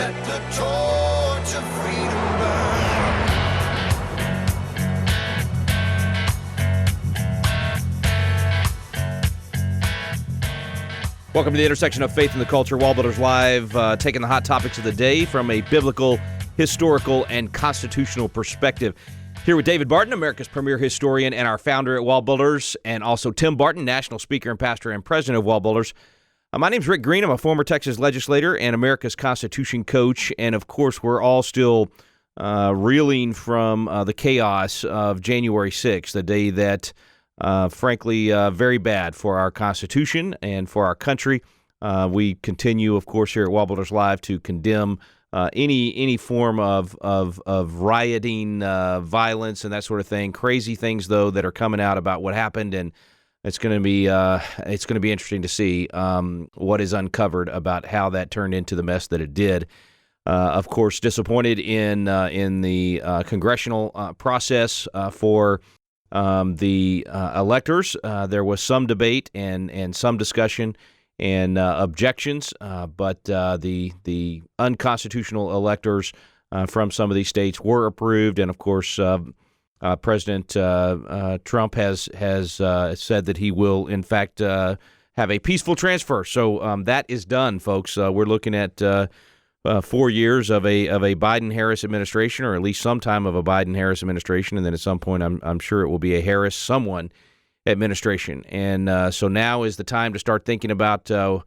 Let the torch of freedom burn. Welcome to the intersection of faith and the culture. WallBuilders Live, taking the hot topics of the day from a biblical, historical, and constitutional perspective. Here with David Barton, America's premier historian and our founder at WallBuilders, and also Tim Barton, national speaker and pastor and president of WallBuilders. My name's Rick Green. I'm a former Texas legislator and America's Constitution coach, and of course, we're all still reeling from the chaos of January 6th, the day that frankly, very bad for our Constitution and for our country. We continue, of course, here at WallBuilders Live to condemn any form of rioting, violence, and that sort of thing. Crazy things, though, that are coming out about what happened, and it's going to be interesting to see what is uncovered about how that turned into the mess that it did. Of course, disappointed in the congressional process for the electors. There was some debate and some discussion and objections, but the unconstitutional electors from some of these states were approved. And of course, President Trump has said that he will, in fact, have a peaceful transfer. So that is done, folks. We're looking at 4 years of a Biden-Harris administration, or at least some time of a Biden-Harris administration, and then at some point, I'm sure it will be a Harris-someone administration. And so now is the time to start thinking about the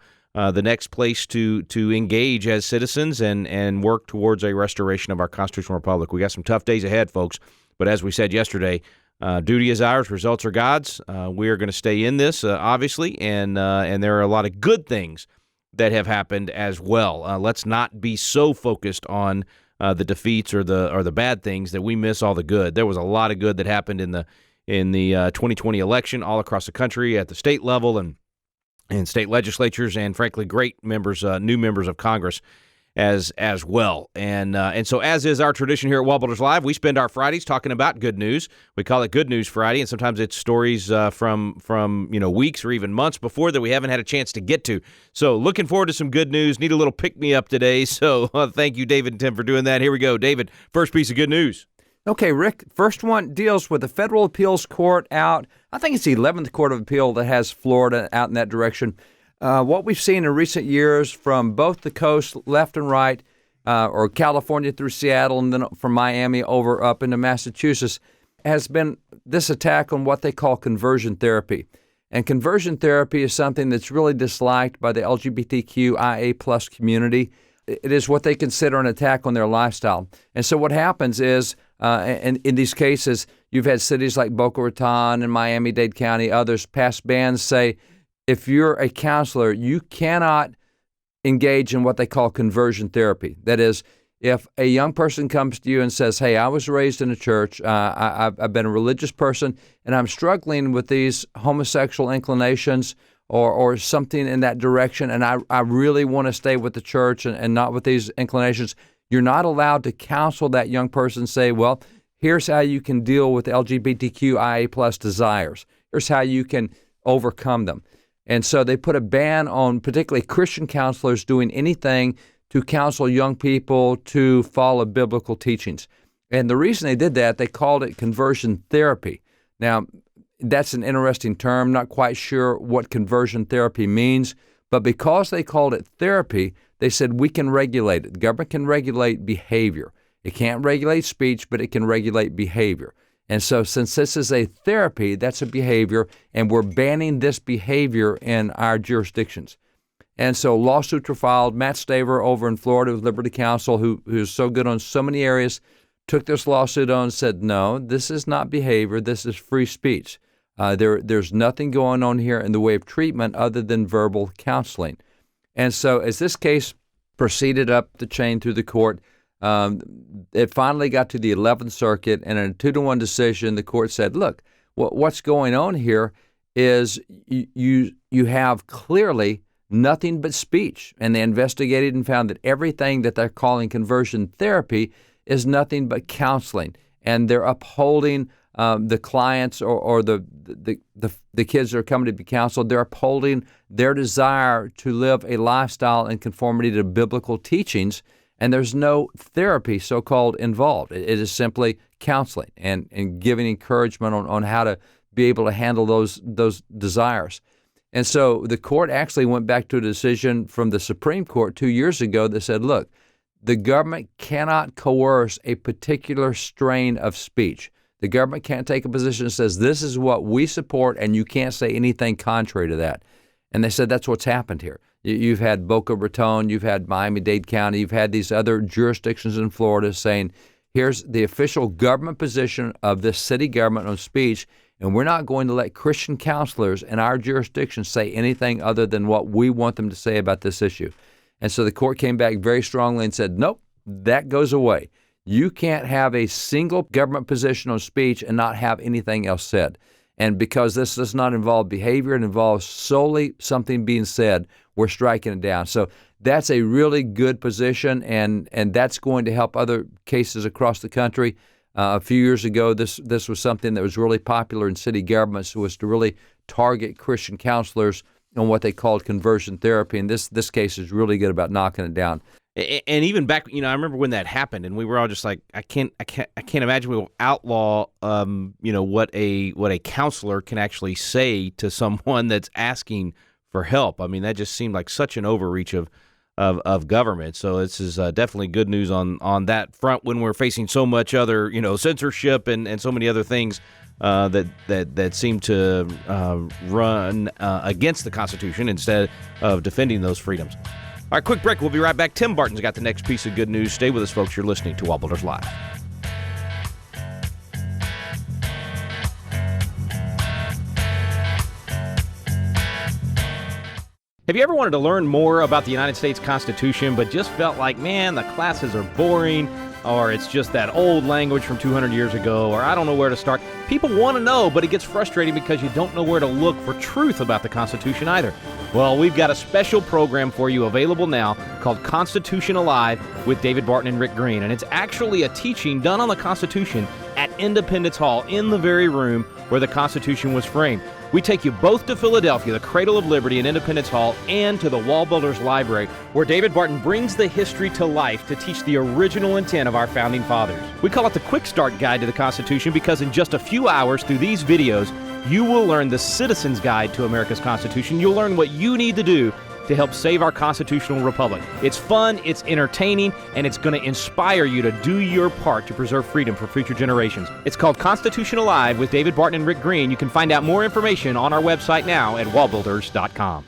next place to engage as citizens and work towards a restoration of our constitutional republic. We got some tough days ahead, folks. But as we said yesterday, duty is ours, results are God's. We are going to stay in this, obviously, and there are a lot of good things that have happened as well. Let's not be so focused on the defeats or the bad things that we miss all the good. There was a lot of good that happened in the 2020 election all across the country at the state level and state legislatures, and frankly, great members, new members of Congress as well. And so, as is our tradition here at WallBuilders Live, we spend our Fridays talking about good news. We call it Good News Friday, and sometimes it's stories from weeks or even months before that we haven't had a chance to get to. So, looking forward to some good news. Need a little pick-me-up today. So, thank you, David and Tim, for doing that. Here we go. David, first piece of good news. Okay, Rick, first one deals with the federal appeals court out. I think it's the 11th Court of Appeal that has Florida out in that direction. What we've seen in recent years from both the coast, left and right, or California through Seattle, and then from Miami over up into Massachusetts, has been this attack on what they call conversion therapy. And conversion therapy is something that's really disliked by the LGBTQIA plus community. It is what they consider an attack on their lifestyle. And so what happens is, in these cases, you've had cities like Boca Raton and Miami-Dade County, others, pass bans say, if you're a counselor, you cannot engage in what they call conversion therapy. That is, if a young person comes to you and says, hey, I was raised in a church, I've been a religious person, and I'm struggling with these homosexual inclinations or something in that direction, and I really want to stay with the church and not with these inclinations, you're not allowed to counsel that young person and say, well, here's how you can deal with LGBTQIA plus desires. Here's how you can overcome them. And so they put a ban on particularly Christian counselors doing anything to counsel young people to follow biblical teachings. And the reason they did that, they called it conversion therapy. Now, that's an interesting term, not quite sure what conversion therapy means, but because they called it therapy, they said we can regulate it. The government can regulate behavior. It can't regulate speech, but it can regulate behavior. And so since this is a therapy, that's a behavior, and we're banning this behavior in our jurisdictions. And so lawsuits were filed. Matt Staver over in Florida with Liberty Counsel, who's so good on so many areas, took this lawsuit on and said, no, this is not behavior. This is free speech. There's nothing going on here in the way of treatment other than verbal counseling. And so as this case proceeded up the chain through the court, it finally got to the 11th Circuit, and in a 2-1 decision, the court said, look, what's going on here is you have clearly nothing but speech. And they investigated and found that everything that they're calling conversion therapy is nothing but counseling. And they're upholding the clients or the kids that are coming to be counseled. They're upholding their desire to live a lifestyle in conformity to biblical teachings. And there's no therapy, so-called, involved. It is simply counseling and giving encouragement on how to be able to handle those desires. And so the court actually went back to a decision from the Supreme Court 2 years ago that said, look, the government cannot coerce a particular strain of speech. The government can't take a position that says this is what we support and you can't say anything contrary to that. And they said that's what's happened here. You've had Boca Raton, you've had Miami-Dade County, you've had these other jurisdictions in Florida saying, here's the official government position of this city government on speech, and we're not going to let Christian counselors in our jurisdiction say anything other than what we want them to say about this issue. And so the court came back very strongly and said, nope, that goes away. You can't have a single government position on speech and not have anything else said. And because this does not involve behavior, it involves solely something being said, we're striking it down. So that's a really good position, and that's going to help other cases across the country. A few years ago, this was something that was really popular in city governments, was to really target Christian counselors on what they called conversion therapy. And this case is really good about knocking it down. And even back, I remember when that happened, and we were all just like, I can't imagine we will outlaw, what a counselor can actually say to someone that's asking for help. I mean, that just seemed like such an overreach of government. So this is definitely good news on that front when we're facing so much other, censorship and so many other things that seem to run against the Constitution instead of defending those freedoms. All right, quick break. We'll be right back. Tim Barton's got the next piece of good news. Stay with us, folks. You're listening to WallBuilders Live. Have you ever wanted to learn more about the United States Constitution, but just felt like, man, the classes are boring, or it's just that old language from 200 years ago, or I don't know where to start? People want to know, but it gets frustrating because you don't know where to look for truth about the Constitution either. Well, we've got a special program for you available now called Constitution Alive with David Barton and Rick Green, and it's actually a teaching done on the Constitution at Independence Hall in the very room where the Constitution was framed. We take you both to Philadelphia, the cradle of liberty in Independence Hall, and to the WallBuilders Library, where David Barton brings the history to life to teach the original intent of our founding fathers. We call it the Quick Start Guide to the Constitution because in just a few hours through these videos, you will learn the Citizen's Guide to America's Constitution. You'll learn what you need to do to help save our constitutional republic. It's fun, it's entertaining, and it's going to inspire you to do your part to preserve freedom for future generations. It's called Constitution Alive with David Barton and Rick Green. You can find out more information on our website now at wallbuilders.com.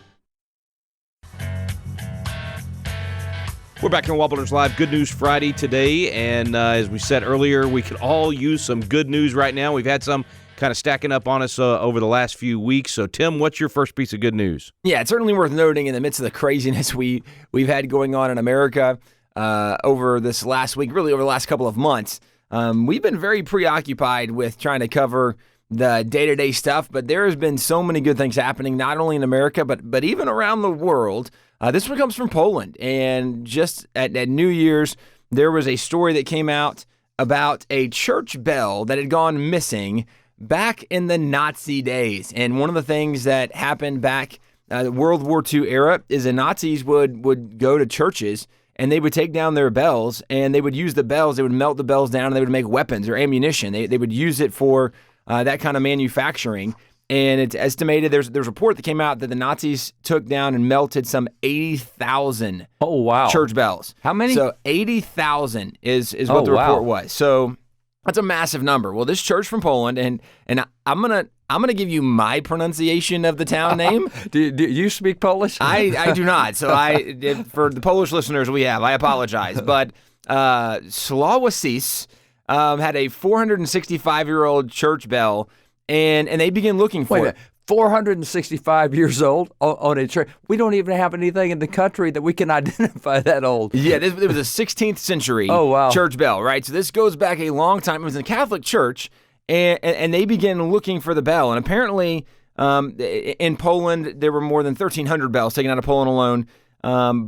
We're back on WallBuilders Live. Good News Friday today, and as we said earlier, we could all use some good news right now. We've had some kind of stacking up on us over the last few weeks. So, Tim, what's your first piece of good news? Yeah, it's certainly worth noting in the midst of the craziness we've had going on in America over this last week, really over the last couple of months. We've been very preoccupied with trying to cover the day-to-day stuff, but there has been so many good things happening, not only in America, but even around the world. This one comes from Poland, and just at New Year's, there was a story that came out about a church bell that had gone missing back in the Nazi days. And one of the things that happened back the World War II era is the Nazis would go to churches and they would take down their bells and they would use the bells. They would melt the bells down and they would make weapons or ammunition. They would use it for that kind of manufacturing. And it's estimated, there's a report that came out that the Nazis took down and melted some 80,000 church bells. How many? So 80,000 is what the report was. So that's a massive number. Well, this church from Poland, and I'm gonna give you my pronunciation of the town name. Do you speak Polish? I do not. So for the Polish listeners I apologize. But Sławosis had a 465-year-old church bell, and they began looking for it. 465 years old on a church. We don't even have anything in the country that we can identify that old. Yeah, it was a 16th century church bell, right? So this goes back a long time. It was in the Catholic Church, and they began looking for the bell. And apparently, in Poland, there were more than 1,300 bells taken out of Poland alone.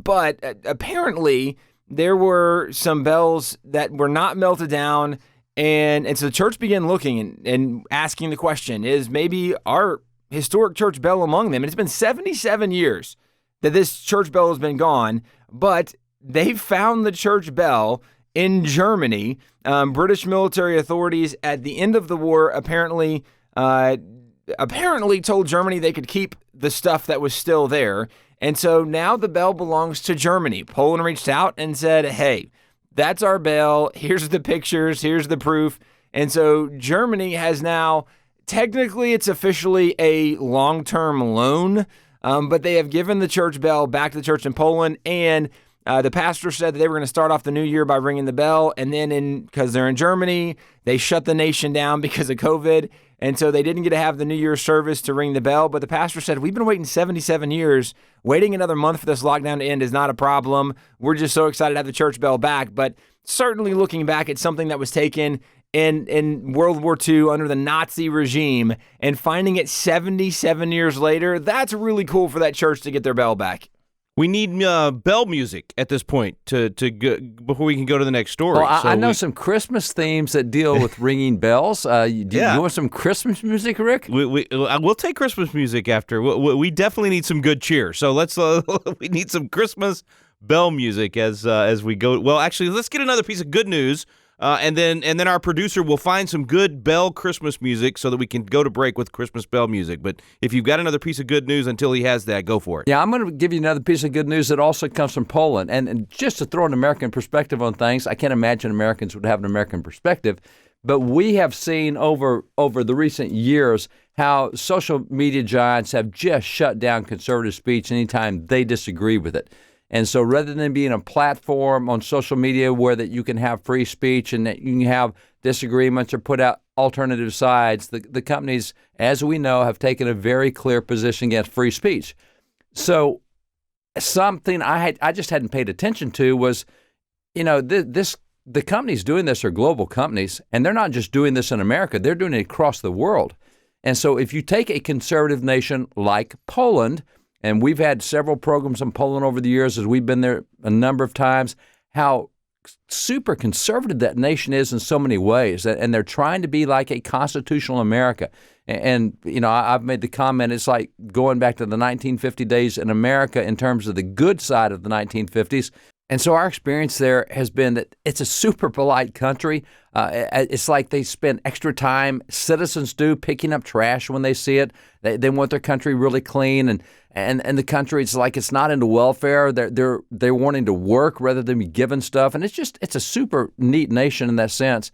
But apparently, there were some bells that were not melted down, and so the church began looking and asking the question, is maybe our historic church bell among them? And it's been 77 years that this church bell has been gone, but they found the church bell in Germany. British military authorities at the end of the war apparently told Germany they could keep the stuff that was still there. And so now the bell belongs to Germany. Poland reached out and said, hey, that's our bell. Here's the pictures. Here's the proof. And so Germany has now, technically it's officially a long-term loan, but they have given the church bell back to the church in Poland. And the pastor said that they were going to start off the new year by ringing the bell. And then because they're in Germany, they shut the nation down because of COVID. And so they didn't get to have the New Year's service to ring the bell. But the pastor said, we've been waiting 77 years. Waiting another month for this lockdown to end is not a problem. We're just so excited to have the church bell back. But certainly looking back at something that was taken in World War II under the Nazi regime and finding it 77 years later, that's really cool for that church to get their bell back. We need bell music at this point to go, before we can go to the next story. Well, I know some Christmas themes that deal with ringing bells. You want some Christmas music, Rick? We'll take Christmas music after. We definitely need some good cheer. So let's we need some Christmas bell music as we go. Well, actually, let's get another piece of good news. And then our producer will find some good bell Christmas music so that we can go to break with Christmas bell music. But if you've got another piece of good news until he has that, go for it. Yeah, I'm going to give you another piece of good news that also comes from Poland. And just to throw an American perspective on things, I can't imagine Americans would have an American perspective, but we have seen over the recent years how social media giants have just shut down conservative speech anytime they disagree with it. And so rather than being a platform on social media where that you can have free speech and that you can have disagreements or put out alternative sides, the companies, as we know, have taken a very clear position against free speech. So something I just hadn't paid attention to was, the companies doing this are global companies, and they're not just doing this in America, they're doing it across the world. And so if you take a conservative nation like Poland, and we've had several programs in Poland over the years as we've been there a number of times, how super conservative that nation is in so many ways. And they're trying to be like a constitutional America. And I've made the comment, it's like going back to the 1950 days in America in terms of the good side of the 1950s. And so our experience there has been that it's a super polite country. It's like they spend extra time, citizens do, picking up trash when they see it. They want their country really clean, and the country, it's like it's not into welfare. They're wanting to work rather than be given stuff, and it's a super neat nation in that sense.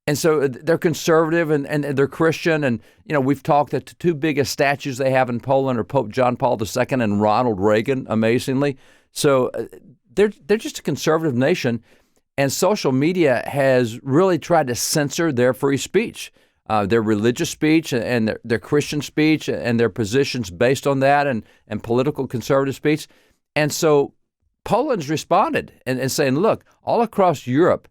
And so they're conservative and they're Christian, and we've talked that the two biggest statues they have in Poland are Pope John Paul II and Ronald Reagan, amazingly. So they're just a conservative nation, and social media has really tried to censor their free speech, their religious speech and their Christian speech and their positions based on that and political conservative speech. And so Poland's responded and saying, look, all across Europe,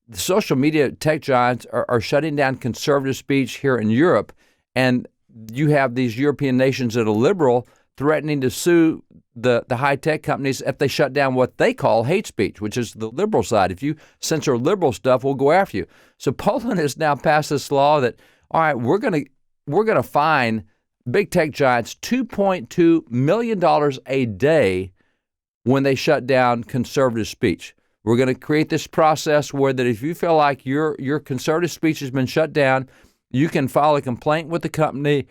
the social media tech giants are shutting down conservative speech here in Europe, and you have these European nations that are liberal threatening to sue the high-tech companies if they shut down what they call hate speech, which is the liberal side. If you censor liberal stuff, we'll go after you. So Poland has now passed this law that, all right, we're gonna fine big tech giants $2.2 million a day when they shut down conservative speech. We're going to create this process where that if you feel like your conservative speech has been shut down, you can file a complaint with the company.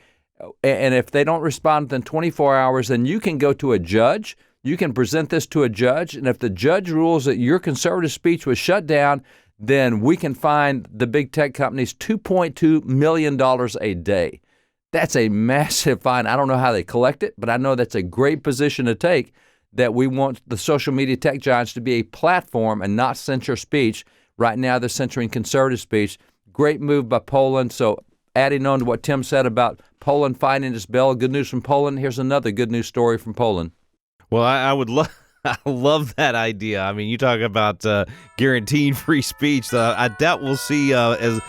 And if they don't respond within 24 hours, then you can go to a judge. You can present this to a judge. And if the judge rules that your conservative speech was shut down, then we can fine the big tech companies $2.2 million a day. That's a massive fine. I don't know how they collect it, but I know that's a great position to take, that we want the social media tech giants to be a platform and not censor speech. Right now, they're censoring conservative speech. Great move by Poland. So adding on to what Tim said about Poland finding this bill, good news from Poland, here's another good news story from Poland. Well, I would love I love that idea. I mean, you talk about guaranteeing free speech. I doubt we'll see as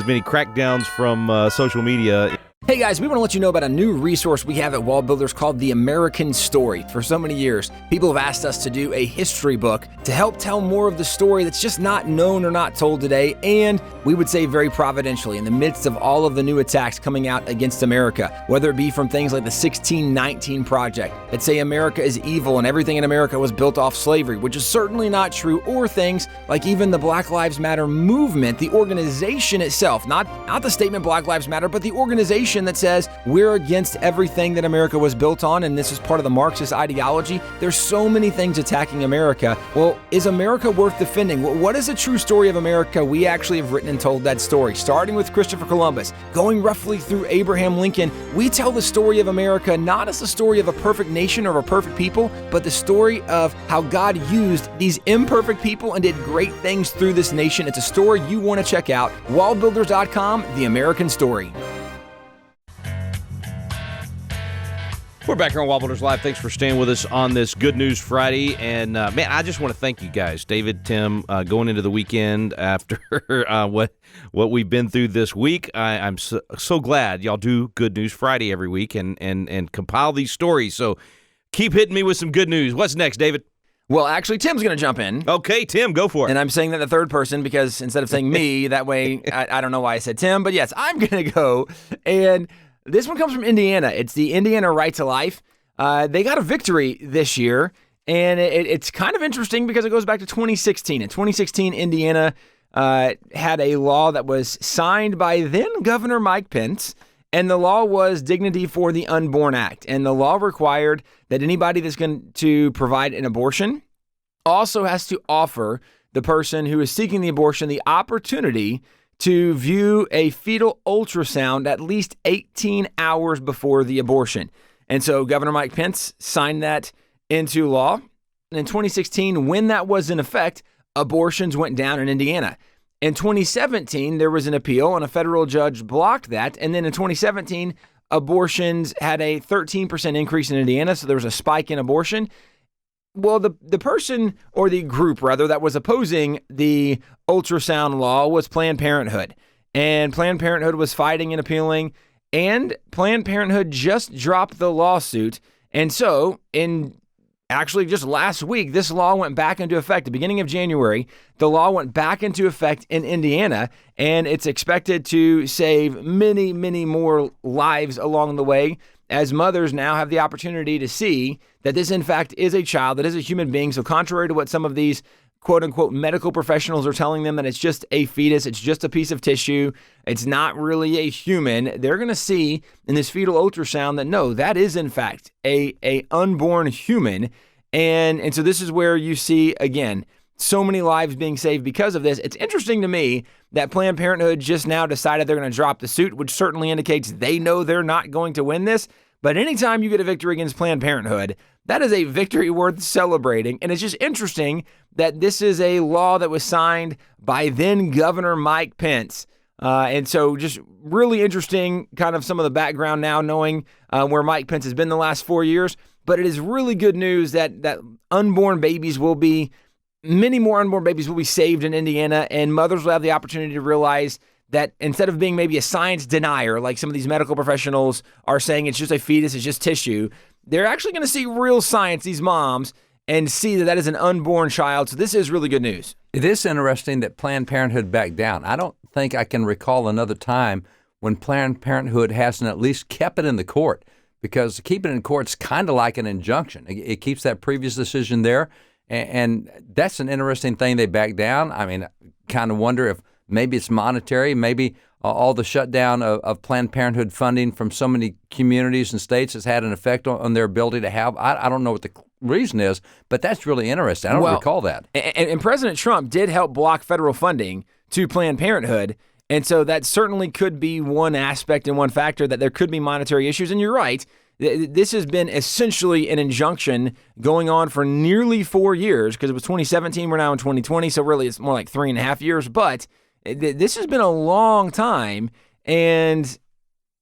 many crackdowns from social media. Hey guys, we want to let you know about a new resource we have at WallBuilders called The American Story. For so many years, people have asked us to do a history book to help tell more of the story that's just not known or not told today, and we would say very providentially in the midst of all of the new attacks coming out against America, whether it be from things like the 1619 Project that say America is evil and everything in America was built off slavery, which is certainly not true, or things like even the Black Lives Matter movement, the organization itself, not the statement Black Lives Matter, but the organization that says we're against everything that America was built on, and this is part of the Marxist ideology. There's so many things attacking America. Well, is America worth defending? What is a true story of America? We actually have written and told that story, starting with Christopher Columbus, going roughly through Abraham Lincoln. We tell the story of America not as the story of a perfect nation or a perfect people, but the story of how God used these imperfect people and did great things through this nation. It's a story you want to check out. WallBuilders.com, The American Story. We're back here on WallBuilders Live. Thanks for staying with us on this Good News Friday. And, man, I just want to thank you guys, David, Tim, going into the weekend after what we've been through this week. I'm so glad y'all do Good News Friday every week and compile these stories. So keep hitting me with some good news. What's next, David? Well, actually, Tim's going to jump in. Okay, Tim, go for it. And I'm saying that in the third person because instead of saying me, that way, I don't know why I said Tim, but yes, I'm going to go. And this one comes from Indiana. It's the Indiana Right to Life. They got a victory this year, and it's kind of interesting because it goes back to 2016. In 2016, Indiana had a law that was signed by then Governor Mike Pence, and the law was Dignity for the Unborn Act. And the law required that anybody that's going to provide an abortion also has to offer the person who is seeking the abortion the opportunity to view a fetal ultrasound at least 18 hours before the abortion. And so Governor Mike Pence signed that into law. And in 2016, when that was in effect, abortions went down in Indiana. In 2017, there was an appeal and a federal judge blocked that. And then in 2017, abortions had a 13% increase in Indiana. So there was a spike in abortion. Well, the person, or the group rather, that was opposing the ultrasound law was Planned Parenthood. And Planned Parenthood was fighting and appealing, and Planned Parenthood just dropped the lawsuit. And so, actually just last week, this law went back into effect. The beginning of January, the law went back into effect in Indiana, and it's expected to save many, many more lives along the way, as mothers now have the opportunity to see that this, in fact, is a child, that is a human being. So contrary to what some of these quote-unquote medical professionals are telling them, that it's just a fetus, it's just a piece of tissue, it's not really a human, they're going to see in this fetal ultrasound that, no, that is, in fact, a unborn human. And so this is where you see, again, so many lives being saved because of this. It's interesting to me that Planned Parenthood just now decided they're going to drop the suit, which certainly indicates they know they're not going to win this. But anytime you get a victory against Planned Parenthood, that is a victory worth celebrating. And it's just interesting that this is a law that was signed by then Governor Mike Pence. And so just really interesting kind of some of the background now, knowing where Mike Pence has been the last 4 years. But it is really good news that unborn babies will be, many more unborn babies will be saved in Indiana, and mothers will have the opportunity to realize that instead of being maybe a science denier, like some of these medical professionals are saying it's just a fetus, it's just tissue, they're actually going to see real science, these moms, and see that is an unborn child. So this is really good news. It is interesting that Planned Parenthood backed down. I don't think I can recall another time when Planned Parenthood hasn't at least kept it in the court, because keeping it in court is kind of like an injunction. It keeps that previous decision there. And that's an interesting thing. They back down. I mean, kind of wonder if maybe it's monetary, maybe all the shutdown of Planned Parenthood funding from so many communities and states has had an effect on their ability to have. I don't know what the reason is, but that's really interesting. I don't recall that. And President Trump did help block federal funding to Planned Parenthood. And so that certainly could be one aspect and one factor that there could be monetary issues. And you're right. This has been essentially an injunction going on for nearly 4 years, because it was 2017. We're now in 2020. So really it's more like 3.5 years. But this has been a long time. And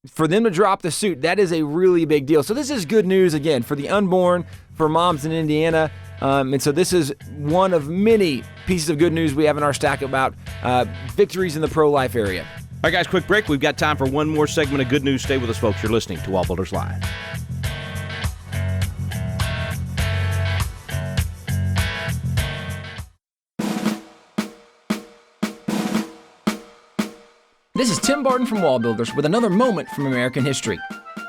for them to drop the suit, that is a really big deal. So this is good news, again, for the unborn, for moms in Indiana. And so this is one of many pieces of good news we have in our stack about victories in the pro-life area. right, guys, quick break. We've got time for one more segment of good news. Stay with us, folks. You're listening to WallBuilders Live. This is Tim Barton from WallBuilders with another moment from American history.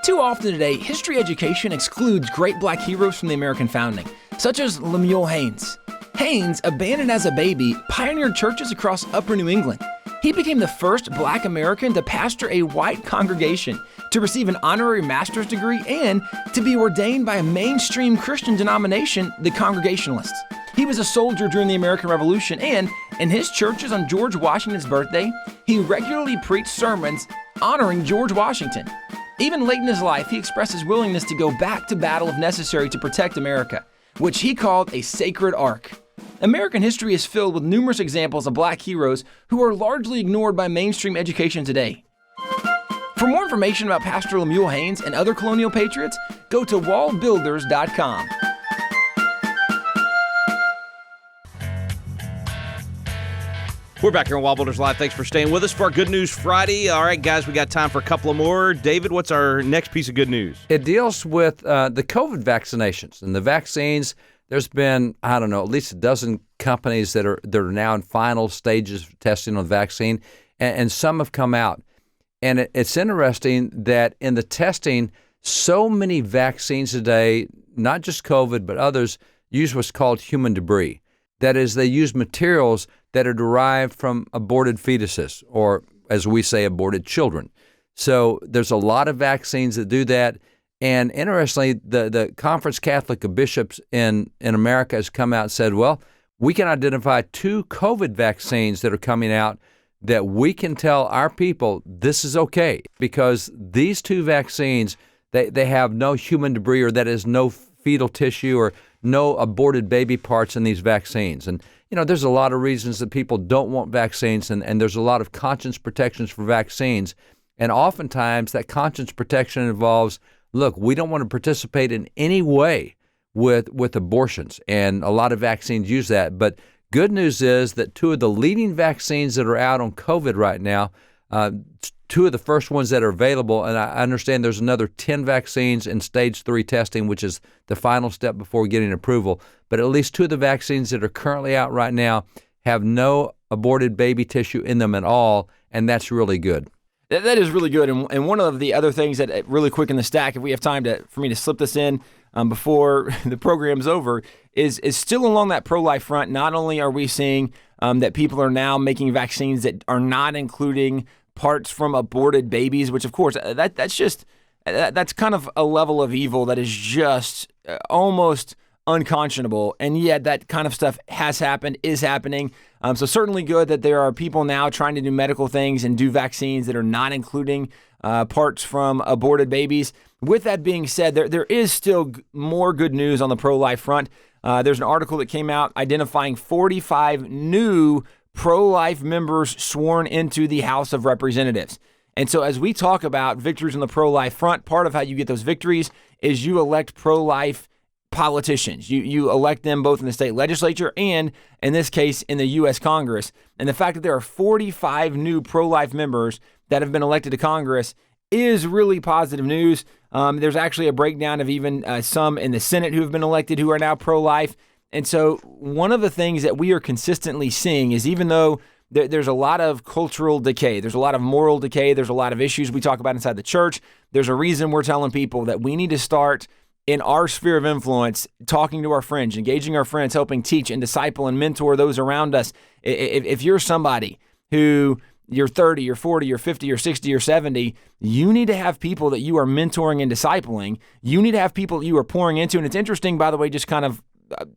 Too often today, history education excludes great black heroes from the American founding, such as Lemuel Haynes. Haynes, abandoned as a baby, pioneered churches across upper New England. He became the first black American to pastor a white congregation, to receive an honorary master's degree, and to be ordained by a mainstream Christian denomination, the Congregationalists. He was a soldier during the American Revolution, and in his churches on George Washington's birthday, he regularly preached sermons honoring George Washington. Even late in his life, he expressed his willingness to go back to battle if necessary to protect America, which he called a sacred ark. American history is filled with numerous examples of black heroes who are largely ignored by mainstream education today. For more information about Pastor Lemuel Haynes and other colonial patriots, go to WallBuilders.com. We're back here on WallBuilders Live. Thanks for staying with us for our Good News Friday. All right, guys, we got time for a couple of more. David, what's our next piece of good news? It deals with the COVID vaccinations and the vaccines. There's been, I don't know, at least a dozen companies that are now in final stages of testing on the vaccine, and some have come out. And it's interesting that in the testing, so many vaccines today, not just COVID, but others, use what's called human debris. That is, they use materials that are derived from aborted fetuses, or as we say, aborted children. So there's a lot of vaccines that do that. And interestingly, the Conference Catholic of Bishops in America has come out and said, well, we can identify 2 COVID vaccines that are coming out that we can tell our people this is okay, because these 2 vaccines, they have no human debris, or that is no fetal tissue or no aborted baby parts in these vaccines. And, there's a lot of reasons that people don't want vaccines, and there's a lot of conscience protections for vaccines. And oftentimes that conscience protection involves, look, we don't want to participate in any way with abortions, and a lot of vaccines use that. But good news is that 2 of the leading vaccines that are out on COVID right now, 2 of the first ones that are available, and I understand there's another 10 vaccines in stage 3 testing, which is the final step before getting approval. But at least 2 of the vaccines that are currently out right now have no aborted baby tissue in them at all, and that's really good. That is really good. And one of the other things that really quick in the stack, if we have time for me to slip this in before the program's over, is still along that pro-life front. Not only are we seeing that people are now making vaccines that are not including parts from aborted babies, which of course that's kind of a level of evil that is just almost unconscionable, and yet that kind of stuff has happened, is happening. So certainly good that there are people now trying to do medical things and do vaccines that are not including parts from aborted babies. With that being said, there is still more good news on the pro-life front. There's an article that came out identifying 45 new pro-life members sworn into the House of Representatives. And so as we talk about victories on the pro-life front, part of how you get those victories is you elect pro-life politicians. You elect them both in the state legislature and, in this case, in the U.S. Congress. And the fact that there are 45 new pro-life members that have been elected to Congress is really positive news. There's actually a breakdown of even some in the Senate who have been elected who are now pro-life. And so one of the things that we are consistently seeing is, even though there's a lot of cultural decay, there's a lot of moral decay, there's a lot of issues we talk about inside the church, there's a reason we're telling people that we need to start in our sphere of influence, talking to our friends, engaging our friends, helping teach and disciple and mentor those around us. If you're somebody who you're 30, you're 40, you're 50, you're 60, you're 70, you need to have people that you are mentoring and discipling. You need to have people that you are pouring into. And it's interesting, by the way, just kind of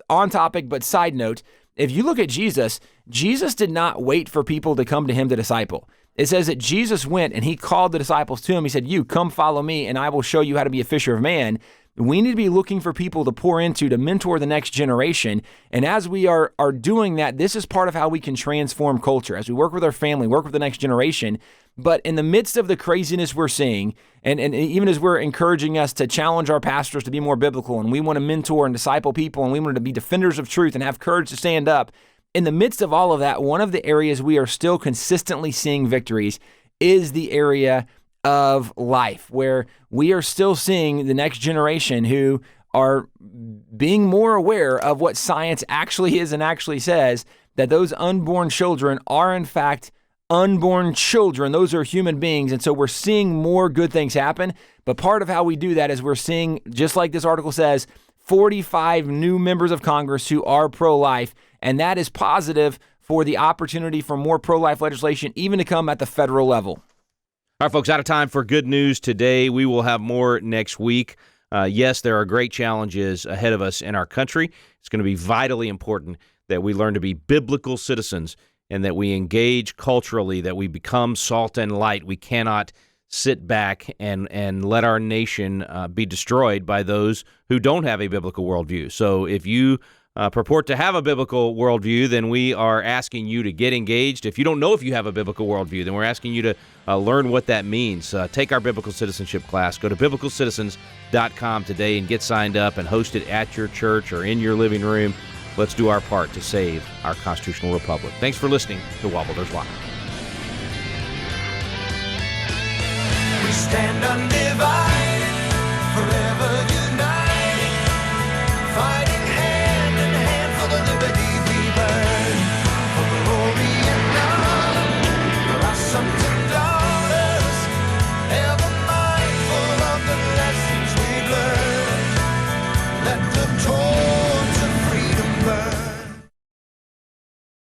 on topic, but side note, if you look at Jesus, Jesus did not wait for people to come to him to disciple. It says that Jesus went and he called the disciples to him. He said, "You come follow me and I will show you how to be a fisher of man." We need to be looking for people to pour into, to mentor the next generation. And as we are doing that, this is part of how we can transform culture. As we work with our family, work with the next generation. But in the midst of the craziness we're seeing, and even as we're encouraging us to challenge our pastors to be more biblical, and we want to mentor and disciple people, and we want to be defenders of truth and have courage to stand up, in the midst of all of that, one of the areas we are still consistently seeing victories is the area of life, where we are still seeing the next generation who are being more aware of what science actually is and actually says, that those unborn children are in fact unborn children. Those are human beings. And so we're seeing more good things happen. But part of how we do that is we're seeing, just like this article says, 45 new members of Congress who are pro-life. And that is positive for the opportunity for more pro-life legislation, even to come at the federal level. All right, folks, out of time for good news today. We will have more next week. Yes, there are great challenges ahead of us in our country. It's going to be vitally important that we learn to be biblical citizens and that we engage culturally, that we become salt and light. We cannot sit back and let our nation be destroyed by those who don't have a biblical worldview. So if you purport to have a biblical worldview, then we are asking you to get engaged. If you don't know if you have a biblical worldview, then we're asking you to learn what that means. Take our biblical citizenship class. Go to biblicalcitizens.com today and get signed up and host it at your church or in your living room. Let's do our part to save our constitutional republic. Thanks for listening to WallBuilders Live. We stand undivided, forever